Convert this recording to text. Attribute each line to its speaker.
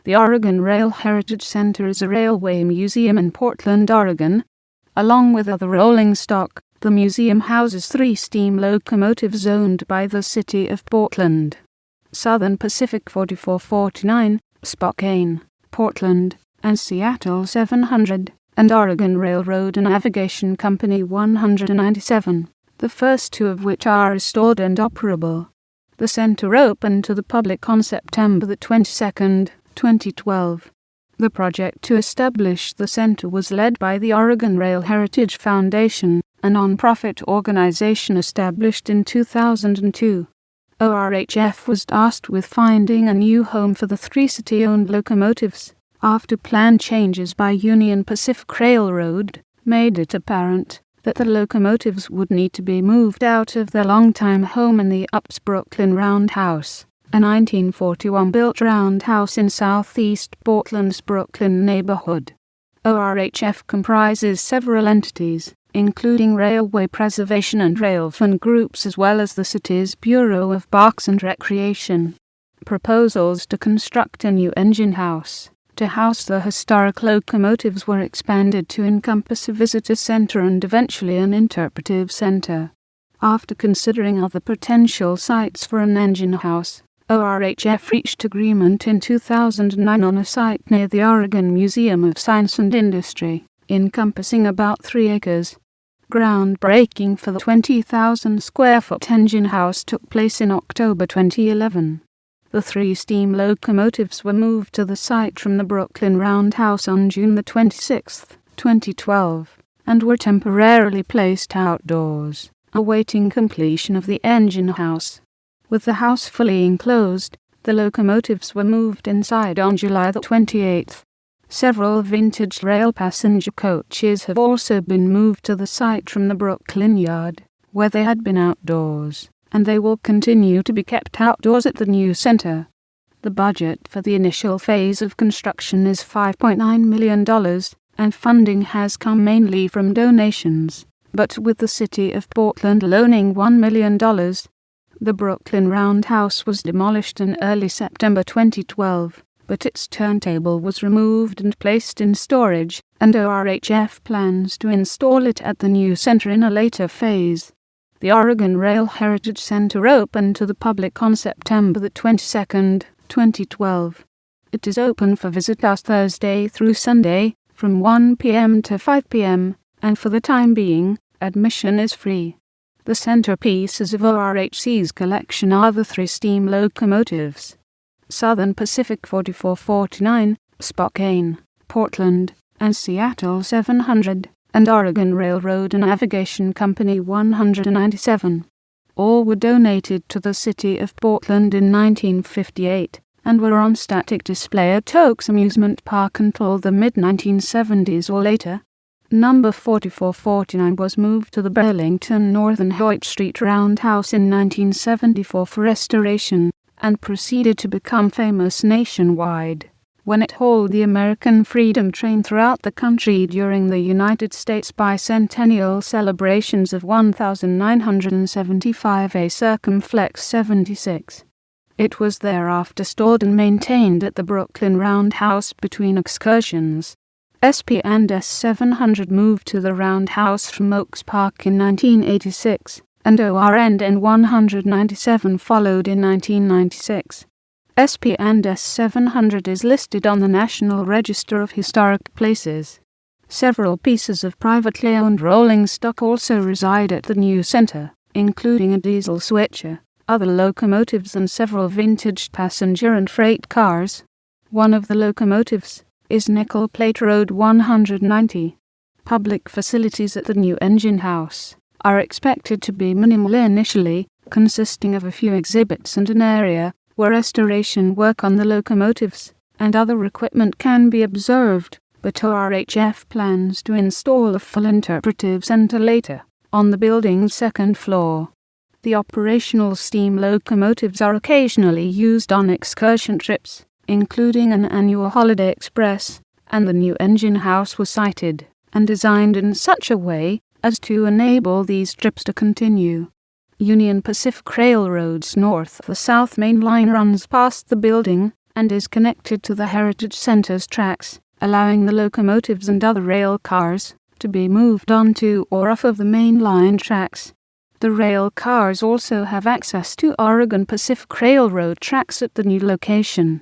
Speaker 1: The Oregon Rail Heritage Center is a railway museum in Portland, Oregon. Along with other rolling stock, the museum houses 3 steam locomotives owned by the city of Portland: Southern Pacific 4449, Spokane, Portland, and Seattle 700, and Oregon Railroad and Navigation Company 197, the first 2 of which are restored and operable. The center opened to the public on September the 22nd, 2012. The project to establish the center was led by the Oregon Rail Heritage Foundation, a non-profit organization established in 2002. ORHF was tasked with finding a new home for the 3 city-owned locomotives, after plan changes by Union Pacific Railroad made it apparent that the locomotives would need to be moved out of their longtime home in the Brooklyn Roundhouse, a 1941-built roundhouse in southeast Portland's Brooklyn neighborhood. ORHF comprises several entities, including Railway Preservation and Railfan groups, as well as the city's Bureau of Parks and Recreation. Proposals to construct a new engine house to house the historic locomotives were expanded to encompass a visitor center and eventually an interpretive center. After considering other potential sites for an engine house, ORHF reached agreement in 2009 on a site near the Oregon Museum of Science and Industry, encompassing about 3 acres. Groundbreaking for the 20,000-square-foot engine house took place in October 2011. The 3 steam locomotives were moved to the site from the Brooklyn Roundhouse on June 26, 2012, and were temporarily placed outdoors, awaiting completion of the engine house. With the house fully enclosed, the locomotives were moved inside on July 28. Several vintage rail passenger coaches have also been moved to the site from the Brooklyn yard, where they had been outdoors, and they will continue to be kept outdoors at the new center. The budget for the initial phase of construction is $5.9 million, and funding has come mainly from donations, but with the city of Portland loaning $1 million. The Brooklyn Roundhouse was demolished in early September 2012, but its turntable was removed and placed in storage, and ORHF plans to install it at the new center in a later phase. The Oregon Rail Heritage Center opened to the public on September 22nd, 2012. It is open for visitors Thursday through Sunday, from 1 p.m. to 5 p.m., and for the time being, admission is free. The centerpieces of ORHC's collection are the 3 steam locomotives: Southern Pacific 4449, Spokane, Portland, and Seattle 700, and Oregon Railroad and Navigation Company 197. All were donated to the city of Portland in 1958, and were on static display at Oaks Amusement Park until the mid-1970s or later. Number 4449 was moved to the Burlington Northern Hoyt Street Roundhouse in 1974 for restoration, and proceeded to become famous nationwide when it hauled the American Freedom Train throughout the country during the United States bicentennial celebrations of 1975 Circumflex 76. It was thereafter stored and maintained at the Brooklyn Roundhouse between excursions. SP and S700 moved to the Roundhouse from Oaks Park in 1986, and ORN 197 followed in 1996. SP and S700 is listed on the National Register of Historic Places. Several pieces of privately owned rolling stock also reside at the new center, including a diesel switcher, other locomotives, and several vintage passenger and freight cars. One of the locomotives is Nickel Plate Road 190. Public facilities at the new engine house are expected to be minimal initially, consisting of a few exhibits and an area where restoration work on the locomotives and other equipment can be observed, but ORHF plans to install a full interpretive center later, on the building's 2nd floor. The operational steam locomotives are occasionally used on excursion trips, including an annual Holiday Express, and the new engine house was sited and designed in such a way as to enable these trips to continue. Union Pacific Railroad's north-south main line runs past the building, and is connected to the Heritage Center's tracks, allowing the locomotives and other rail cars to be moved onto or off of the main line tracks. The rail cars also have access to Oregon Pacific Railroad tracks at the new location.